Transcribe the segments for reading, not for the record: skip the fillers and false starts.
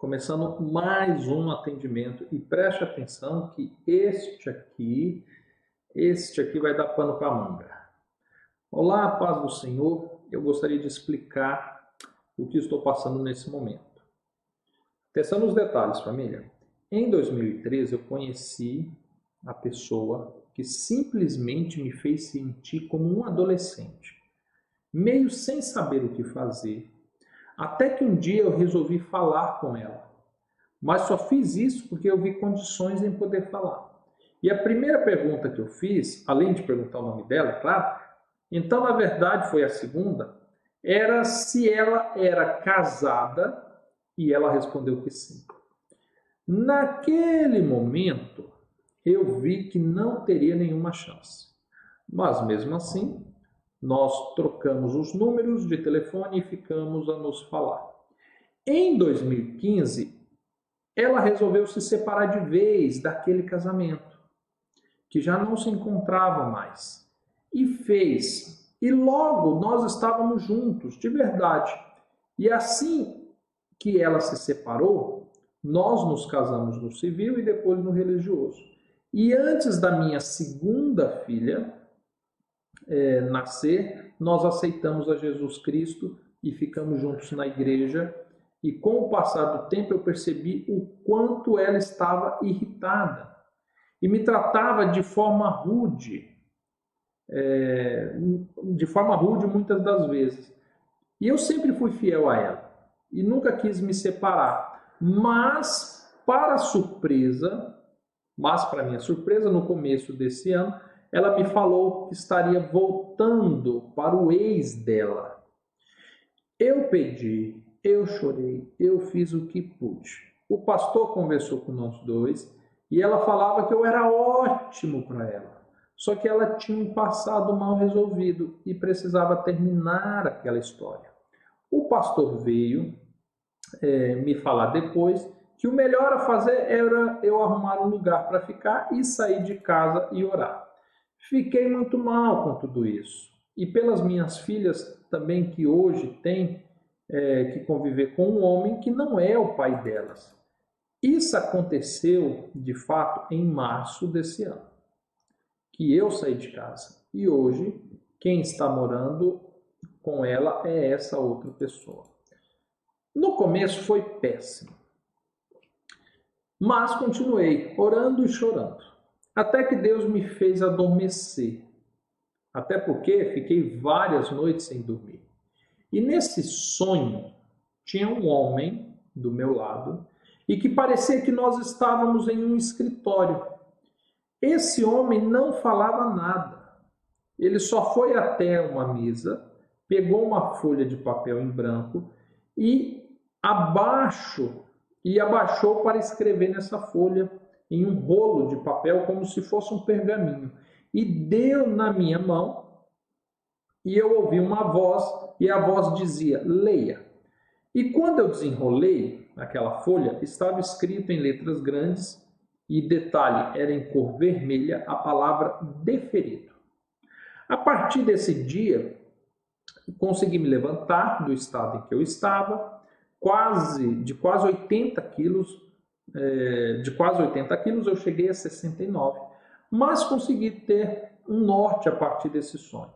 começando mais um atendimento e preste atenção que este aqui vai dar pano para manga. Olá, paz do Senhor, eu gostaria de explicar o que estou passando nesse momento. Atenção nos detalhes, família. Em 2013 eu conheci a pessoa que simplesmente me fez sentir como um adolescente, meio sem saber o que fazer. Até que um dia eu resolvi falar com ela, mas só fiz isso porque eu vi condições em poder falar. E a primeira pergunta que eu fiz, além de perguntar o nome dela, é claro, então na verdade foi a segunda, era se ela era casada e ela respondeu que sim. Naquele momento eu vi que não teria nenhuma chance, mas mesmo assim nós trocamos os números de telefone e ficamos a nos falar. Em 2015, ela resolveu se separar de vez daquele casamento, que já não se encontrava mais. E fez. E logo nós estávamos juntos, de verdade. E assim que ela se separou, nós nos casamos no civil e depois no religioso. E antes da minha segunda filha nascer, nós aceitamos a Jesus Cristo e ficamos juntos na igreja. E com o passar do tempo eu percebi o quanto ela estava irritada e me tratava de forma rude muitas das vezes. E eu sempre fui fiel a ela e nunca quis me separar. Mas para minha surpresa, no começo desse ano, ela me falou que estaria voltando para o ex dela. Eu pedi, eu chorei, eu fiz o que pude. O pastor conversou com nós dois e ela falava que eu era ótimo para ela. Só que ela tinha um passado mal resolvido e precisava terminar aquela história. O pastor veio me falar depois que o melhor a fazer era eu arrumar um lugar para ficar e sair de casa e orar. Fiquei muito mal com tudo isso. E pelas minhas filhas também, que hoje têm que conviver com um homem que não é o pai delas. Isso aconteceu, de fato, em março desse ano, que eu saí de casa. E hoje, quem está morando com ela é essa outra pessoa. No começo foi péssimo, mas continuei orando e chorando. Até que Deus me fez adormecer. Até porque fiquei várias noites sem dormir. E nesse sonho tinha um homem do meu lado e que parecia que nós estávamos em um escritório. Esse homem não falava nada. Ele só foi até uma mesa, pegou uma folha de papel em branco e abaixou para escrever nessa folha em um rolo de papel, como se fosse um pergaminho, e deu na minha mão, e eu ouvi uma voz, e a voz dizia, leia. E quando eu desenrolei aquela folha, estava escrito em letras grandes, e detalhe, era em cor vermelha, a palavra deferido. A partir desse dia, consegui me levantar do estado em que eu estava, de quase 80 quilos, eu cheguei a 69, mas consegui ter um norte a partir desse sonho.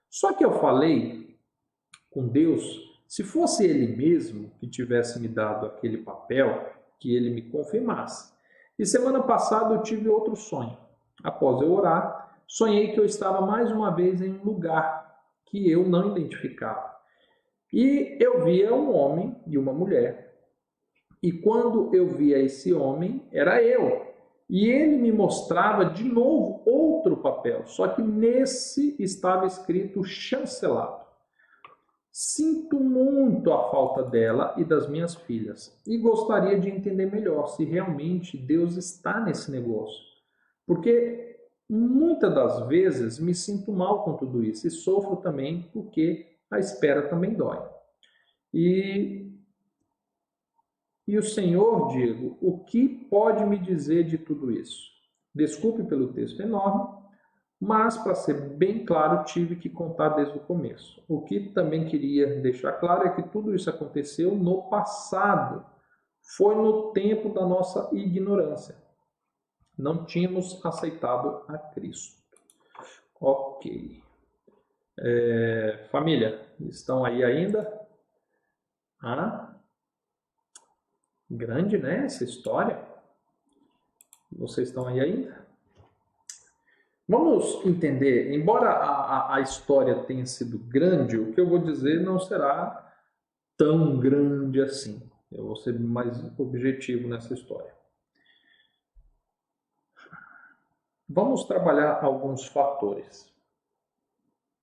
Só que eu falei com Deus, se fosse Ele mesmo que tivesse me dado aquele papel, que Ele me confirmasse. E semana passada eu tive outro sonho. Após eu orar, sonhei que eu estava mais uma vez em um lugar que eu não identificava. E eu via um homem e uma mulher. E quando eu via esse homem, era eu. E ele me mostrava de novo outro papel, só que nesse estava escrito chancelado. Sinto muito a falta dela e das minhas filhas e gostaria de entender melhor se realmente Deus está nesse negócio. Porque muitas das vezes me sinto mal com tudo isso e sofro também porque a espera também dói. E o Senhor, Diego, o que pode me dizer de tudo isso? Desculpe pelo texto enorme, mas, para ser bem claro, tive que contar desde o começo. O que também queria deixar claro é que tudo isso aconteceu no passado. foi no tempo da nossa ignorância. Não tínhamos aceitado a Cristo. Ok. Família, estão aí ainda? Grande, né, essa história? Vocês estão aí ainda? Vamos entender, embora a história tenha sido grande, o que eu vou dizer não será tão grande assim. Eu vou ser mais objetivo nessa história. Vamos trabalhar alguns fatores.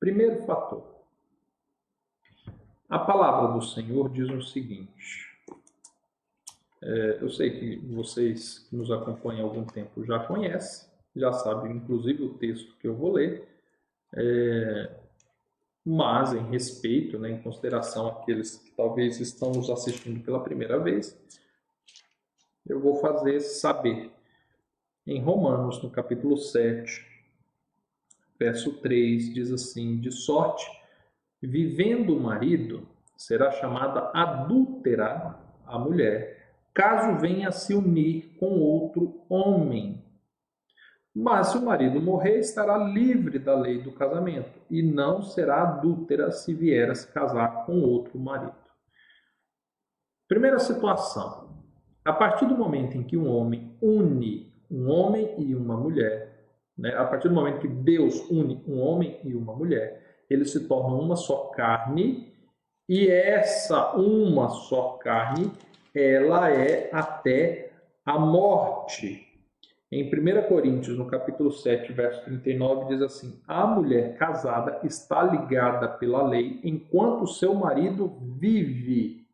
Primeiro fator. A palavra do Senhor diz o seguinte. Eu sei que vocês que nos acompanham há algum tempo já conhecem, já sabem inclusive o texto que eu vou ler, mas em respeito, né, em consideração àqueles que talvez estão nos assistindo pela primeira vez, eu vou fazer saber. Em Romanos, no capítulo 7, verso 3, diz assim: de sorte, vivendo o marido, será chamada adúltera a mulher, caso venha a se unir com outro homem. Mas se o marido morrer, estará livre da lei do casamento, e não será adúltera se vier a se casar com outro marido. Primeira situação. A partir do momento em que um homem une um homem e uma mulher, né, a partir do momento que Deus une um homem e uma mulher, eles se tornam uma só carne, e essa uma só carne, ela é até a morte. Em 1 Coríntios, no capítulo 7, verso 39, diz assim: a mulher casada está ligada pela lei enquanto seu marido vive.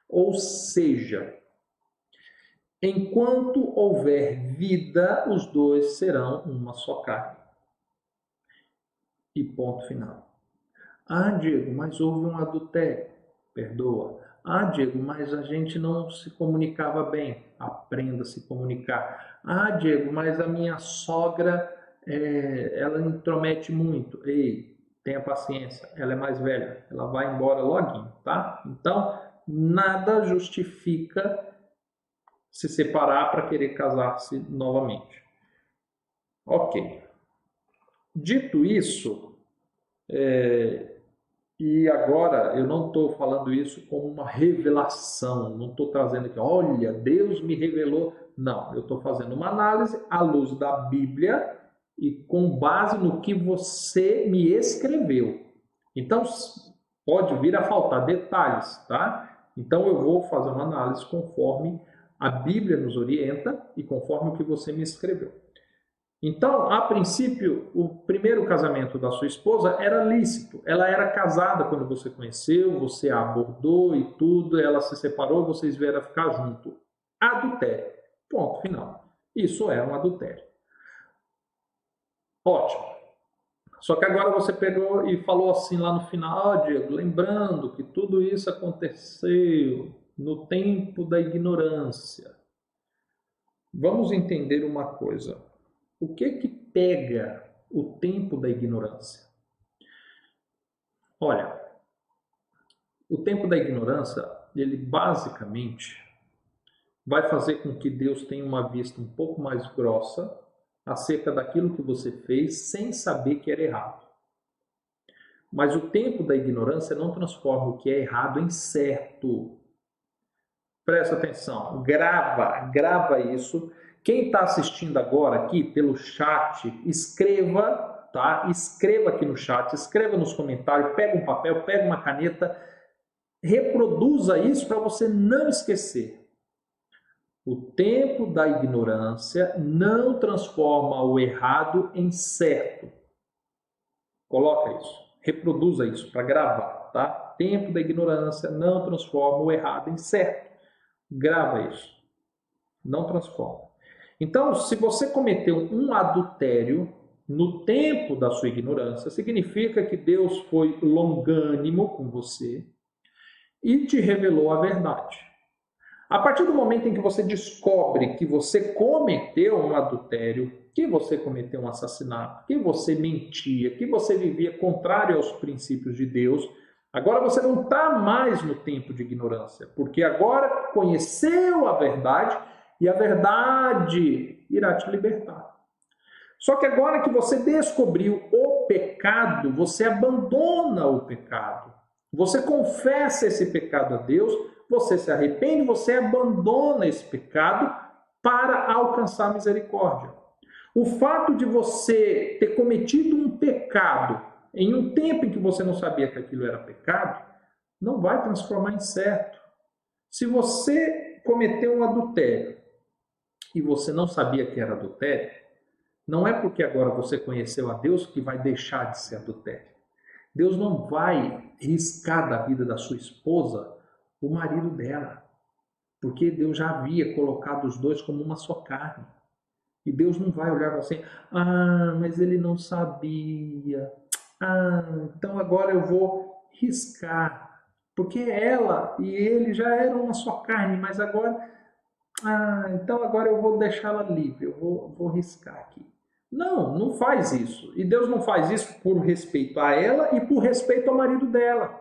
Ou seja, enquanto houver vida, os dois serão uma só carne. E ponto final. Diego, mas houve um adultério. Perdoa. Diego, mas a gente não se comunicava bem. Aprenda a se comunicar. Diego, mas a minha sogra, ela intromete muito. Ei, tenha paciência. Ela é mais velha. Ela vai embora loguinho, tá? Então, nada justifica se separar para querer casar-se novamente. Ok. Dito isso, e agora eu não estou falando isso como uma revelação, não estou trazendo aqui, olha, Deus me revelou. Não, eu estou fazendo uma análise à luz da Bíblia e com base no que você me escreveu. Então, pode vir a faltar detalhes, tá? Então, eu vou fazer uma análise conforme a Bíblia nos orienta e conforme o que você me escreveu. Então, a princípio, o primeiro casamento da sua esposa era lícito. Ela era casada quando você conheceu, você a abordou e tudo, ela se separou, vocês vieram a ficar junto. Adultério. Ponto final. Isso é um adultério. Ótimo. Só que agora você pegou e falou assim lá no final, Diego, lembrando que tudo isso aconteceu no tempo da ignorância. Vamos entender uma coisa. O que pega o tempo da ignorância? Olha, o tempo da ignorância, ele basicamente vai fazer com que Deus tenha uma vista um pouco mais grossa acerca daquilo que você fez sem saber que era errado. Mas o tempo da ignorância não transforma o que é errado em certo. Presta atenção, grava isso. Quem está assistindo agora aqui pelo chat, escreva, tá? Escreva aqui no chat, escreva nos comentários, pega um papel, pega uma caneta, reproduza isso para você não esquecer. O tempo da ignorância não transforma o errado em certo. Coloca isso, reproduza isso para gravar, tá? Tempo da ignorância não transforma o errado em certo. Grava isso. Não transforma. Então, se você cometeu um adultério no tempo da sua ignorância, significa que Deus foi longânimo com você e te revelou a verdade. A partir do momento em que você descobre que você cometeu um adultério, que você cometeu um assassinato, que você mentia, que você vivia contrário aos princípios de Deus, Agora você não está mais no tempo de ignorância, porque agora conheceu a verdade e a verdade irá te libertar. Só que agora que você descobriu o pecado, você abandona o pecado. Você confessa esse pecado a Deus, você se arrepende, você abandona esse pecado para alcançar misericórdia. O fato de você ter cometido um pecado em um tempo em que você não sabia que aquilo era pecado, não vai transformar em certo. Se você cometeu um adultério e você não sabia que era adultério, não é porque agora você conheceu a Deus que vai deixar de ser adultério. Deus não vai riscar da vida da sua esposa o marido dela, porque Deus já havia colocado os dois como uma só carne. E Deus não vai olhar assim, mas ele não sabia. Então agora eu vou riscar. Porque ela e ele já eram uma só carne, mas agora, então agora eu vou deixá-la livre, eu vou riscar aqui. Não, não faz isso. E Deus não faz isso por respeito a ela e por respeito ao marido dela.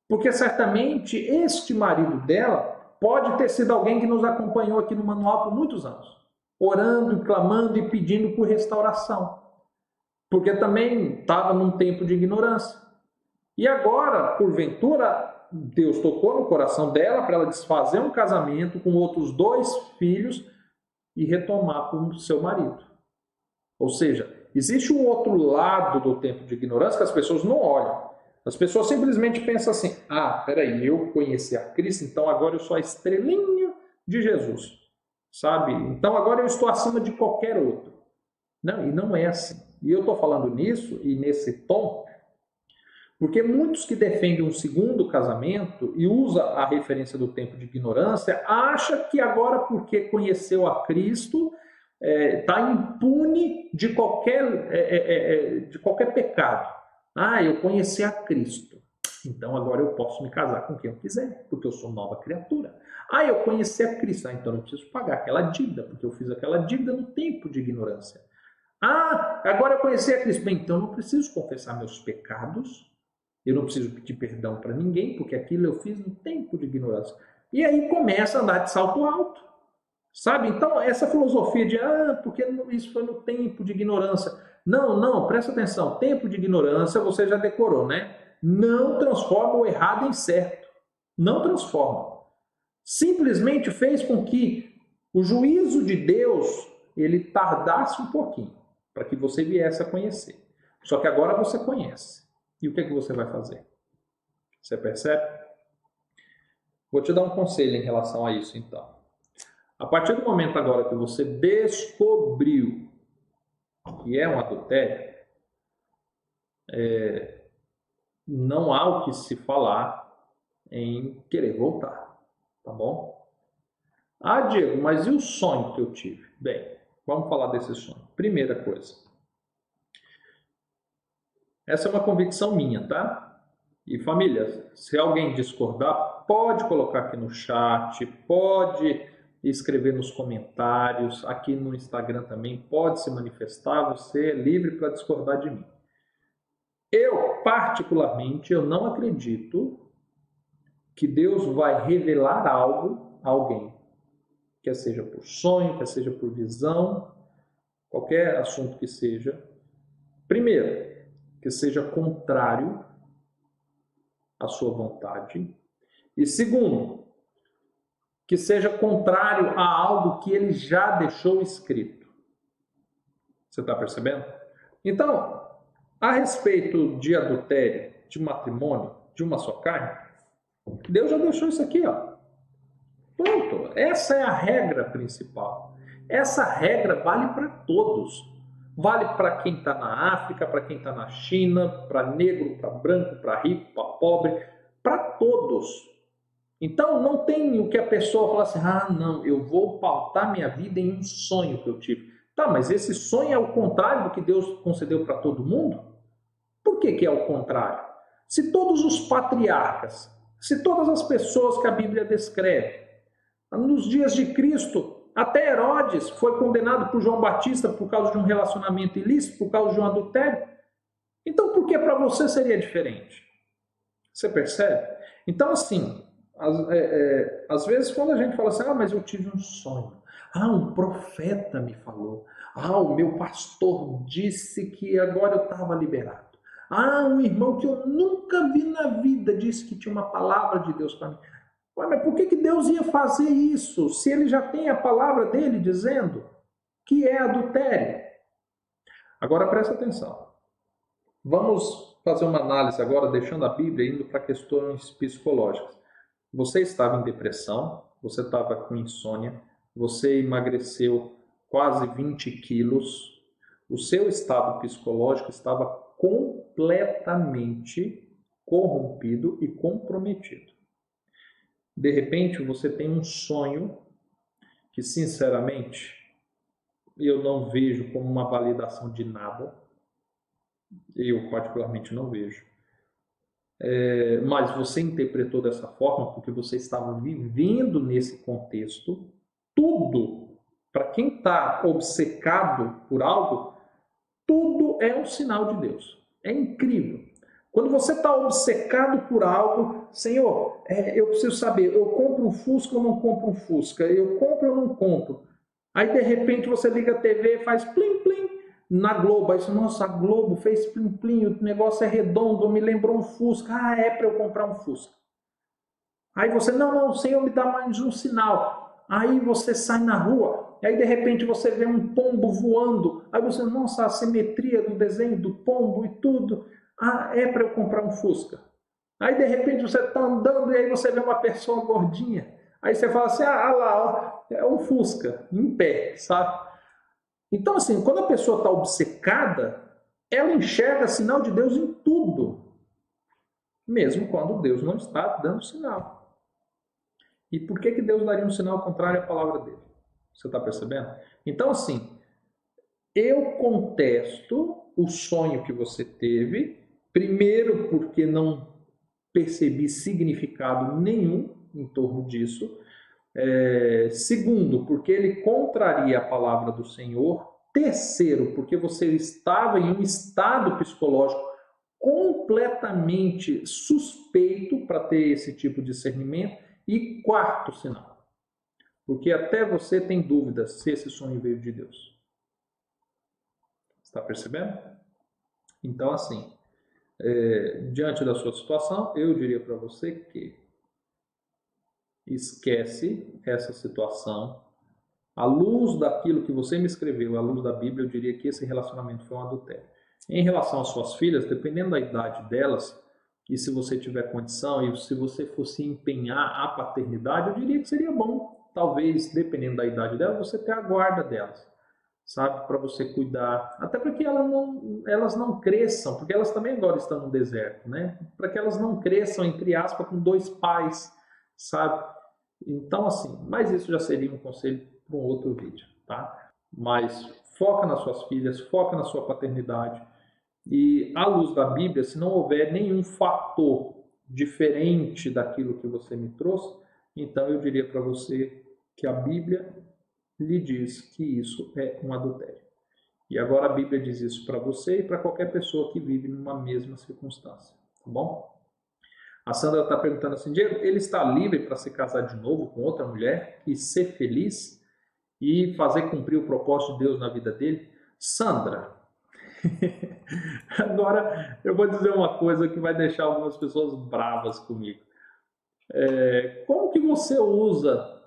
Porque certamente este marido dela pode ter sido alguém que nos acompanhou aqui no manual por muitos anos, orando, clamando e pedindo por restauração. Porque também estava num tempo de ignorância. E agora, porventura, Deus tocou no coração dela para ela desfazer um casamento com outros 2 filhos e retomar com o seu marido. Ou seja, existe um outro lado do tempo de ignorância que as pessoas não olham. As pessoas simplesmente pensam assim, peraí, eu conheci a Cristo, então agora eu sou a estrelinha de Jesus, sabe? Então agora eu estou acima de qualquer outro. Não, e não é assim. E eu estou falando nisso e nesse tom, porque muitos que defendem um segundo casamento e usam a referência do tempo de ignorância, acham que agora porque conheceu a Cristo, está impune de qualquer pecado. Eu conheci a Cristo, então agora eu posso me casar com quem eu quiser, porque eu sou nova criatura. Eu conheci a Cristo, então eu não preciso pagar aquela dívida, porque eu fiz aquela dívida no tempo de ignorância. Agora eu conheci a Cristo, bem, então eu não preciso confessar meus pecados, eu não preciso pedir perdão para ninguém, porque aquilo eu fiz no tempo de ignorância. E aí começa a andar de salto alto. Sabe? Então, essa filosofia de, porque isso foi no tempo de ignorância. Não, presta atenção. Tempo de ignorância, você já decorou, né? Não transforma o errado em certo. Não transforma. Simplesmente fez com que o juízo de Deus, ele tardasse um pouquinho, para que você viesse a conhecer. Só que agora você conhece. E o que é que você vai fazer? Você percebe? Vou te dar um conselho em relação a isso, então. A partir do momento agora que você descobriu que é um adultério, não há o que se falar em querer voltar, tá bom? Diego, mas e o sonho que eu tive? Bem, vamos falar desse sonho. Primeira coisa, essa é uma convicção minha, tá? E família, se alguém discordar, pode colocar aqui no chat, pode escrever nos comentários, aqui no Instagram também, pode se manifestar, você é livre para discordar de mim. Eu, particularmente, eu não acredito que Deus vai revelar algo a alguém, quer seja por sonho, quer seja por visão, qualquer assunto que seja. Primeiro, que seja contrário à sua vontade. E segundo, que seja contrário a algo que ele já deixou escrito. Você está percebendo? Então, a respeito de adultério, de matrimônio, de uma só carne, Deus já deixou isso aqui, ó. Pronto. Essa é a regra principal. Essa regra vale para todos. Vale para quem está na África, para quem está na China, para negro, para branco, para rico, para pobre, para todos. Então, não tem o que a pessoa falar assim, não, eu vou pautar minha vida em um sonho que eu tive. Tá, mas esse sonho é o contrário do que Deus concedeu para todo mundo? Por que é o contrário? Se todos os patriarcas, se todas as pessoas que a Bíblia descreve, nos dias de Cristo, até Herodes foi condenado por João Batista por causa de um relacionamento ilícito, por causa de um adultério. Então, por que para você seria diferente? Você percebe? Então, assim, às vezes quando a gente fala assim, mas eu tive um sonho. Um profeta me falou. O meu pastor disse que agora eu estava liberado. Um irmão que eu nunca vi na vida disse que tinha uma palavra de Deus para mim. Mas por que Deus ia fazer isso se ele já tem a palavra dele dizendo que é adultério? Agora presta atenção. Vamos fazer uma análise agora, deixando a Bíblia e indo para questões psicológicas. Você estava em depressão, você estava com insônia, você emagreceu quase 20 quilos, o seu estado psicológico estava completamente corrompido e comprometido. De repente, você tem um sonho que, sinceramente, eu não vejo como uma validação de nada. Eu, particularmente, não vejo. Mas você interpretou dessa forma porque você estava vivendo nesse contexto. Tudo, para quem está obcecado por algo, tudo é um sinal de Deus. É incrível. Quando você está obcecado por algo, Senhor, eu preciso saber, eu compro um Fusca ou não compro um Fusca? Eu compro ou não compro? Aí, de repente, você liga a TV e faz plim, plim na Globo. Aí você, nossa, a Globo fez plim, plim, o negócio é redondo, me lembrou um Fusca. É para eu comprar um Fusca. Aí você, não, Senhor, me dá mais um sinal. Aí você sai na rua, aí de repente você vê um pombo voando. Aí você, nossa, a simetria do desenho do pombo e tudo. É para eu comprar um Fusca. Aí de repente você está andando e aí você vê uma pessoa gordinha. Aí você fala assim, lá, ó, é um Fusca, em pé, sabe? Então assim, quando a pessoa está obcecada, ela enxerga sinal de Deus em tudo. Mesmo quando Deus não está dando sinal. E por que Deus daria um sinal contrário à palavra dele? Você está percebendo? Então assim, eu contesto o sonho que você teve, primeiro porque não percebi significado nenhum em torno disso. Segundo, porque ele contraria a palavra do Senhor. Terceiro, porque você estava em um estado psicológico completamente suspeito para ter esse tipo de discernimento. E quarto sinal, porque até você tem dúvidas se esse sonho veio de Deus. Está percebendo? Então, assim, diante da sua situação, eu diria para você que esquece essa situação. À luz daquilo que você me escreveu, à luz da Bíblia, eu diria que esse relacionamento foi um adultério. Em relação às suas filhas, dependendo da idade delas, e se você tiver condição, e se você fosse empenhar a paternidade, eu diria que seria bom, talvez, dependendo da idade delas, você ter a guarda delas, sabe? Para você cuidar, até para que elas não cresçam, porque elas também agora estão no deserto, né? Para que elas não cresçam, entre aspas, com dois pais, sabe? Então, assim, mas isso já seria um conselho para um outro vídeo, tá? Mas foca nas suas filhas, foca na sua paternidade. E à luz da Bíblia, se não houver nenhum fator diferente daquilo que você me trouxe, então eu diria para você que a Bíblia lhe diz que isso é um adultério. E agora a Bíblia diz isso para você e para qualquer pessoa que vive numa mesma circunstância, tá bom? A Sandra está perguntando assim, Diego, ele está livre para se casar de novo com outra mulher e ser feliz e fazer cumprir o propósito de Deus na vida dele? Sandra, agora eu vou dizer uma coisa que vai deixar algumas pessoas bravas comigo. Como que você usa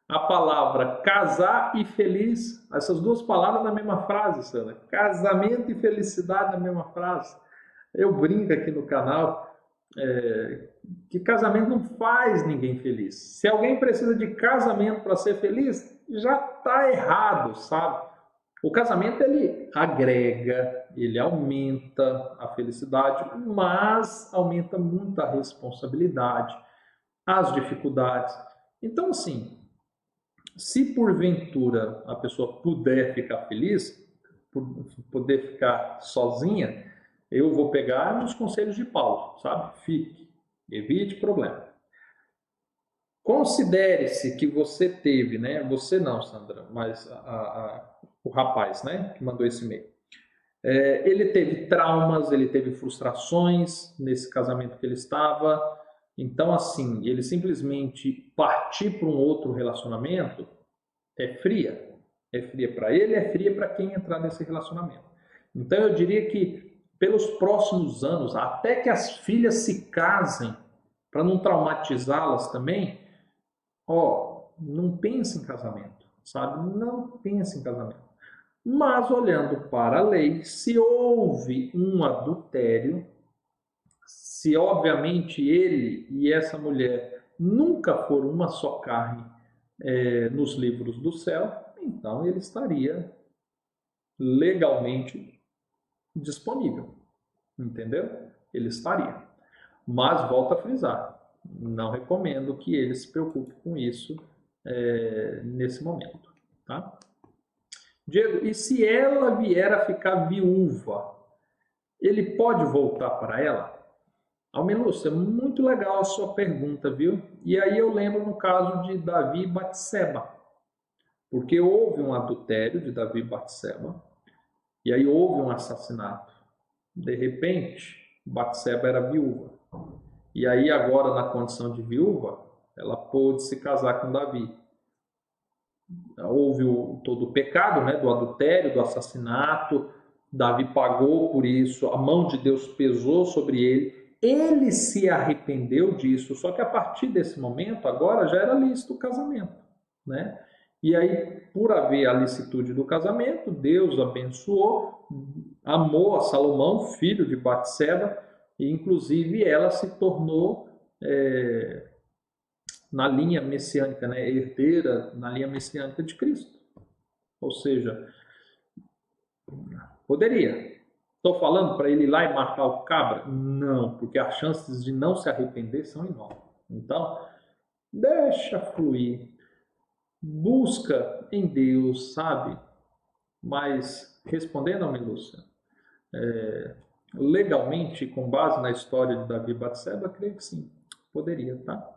a palavra casar e feliz, essas duas palavras na mesma frase, Sandra? Casamento e felicidade na mesma frase. Eu brinco aqui no canal que casamento não faz ninguém feliz. Se alguém precisa de casamento para ser feliz, já está errado, sabe? O casamento ele agrega, ele aumenta a felicidade, mas aumenta muito a responsabilidade, as dificuldades. Então, assim, se porventura a pessoa puder ficar feliz, poder ficar sozinha, eu vou pegar nos conselhos de Paulo, sabe? Fique, evite problema. Considere-se que você teve, né? Você não, Sandra, mas o rapaz, né? Que mandou esse e-mail. Ele teve traumas, ele teve frustrações nesse casamento que ele estava. Então, assim, ele simplesmente partir para um outro relacionamento é fria. É fria para ele, é fria para quem entrar nesse relacionamento. Então, eu diria que pelos próximos anos, até que as filhas se casem, para não traumatizá-las também, não pense em casamento, sabe? Não pense em casamento. Mas olhando para a lei, se houve um adultério, se obviamente ele e essa mulher nunca foram uma só carne nos livros do céu, então ele estaria legalmente disponível, entendeu? Ele estaria. Mas volto a frisar, não recomendo que ele se preocupe com isso nesse momento, tá? Diego, e se ela vier a ficar viúva, ele pode voltar para ela? Almelúcia, muito legal a sua pergunta, viu? E aí eu lembro no caso de Davi e Batseba, porque houve um adultério de Davi e Batseba, e aí houve um assassinato. De repente, Batseba era viúva. E aí agora, na condição de viúva, ela pôde se casar com Davi. Houve todo o pecado, né, do adultério, do assassinato. Davi pagou por isso, a mão de Deus pesou sobre ele. Ele se arrependeu disso, só que a partir desse momento, agora já era lícito o casamento, né? E aí, por haver a licitude do casamento, Deus abençoou, amou a Salomão, filho de Batseba, e inclusive ela se tornou na linha messiânica, né, herdeira na linha messiânica de Cristo. Ou seja, poderia. Estou falando para ele ir lá e matar o cabra? Não, porque as chances de não se arrepender são enormes. Então, deixa fluir. Busca em Deus, sabe? Mas, respondendo a Melúcia, legalmente, com base na história de Davi e Batseba, creio que sim, poderia, tá?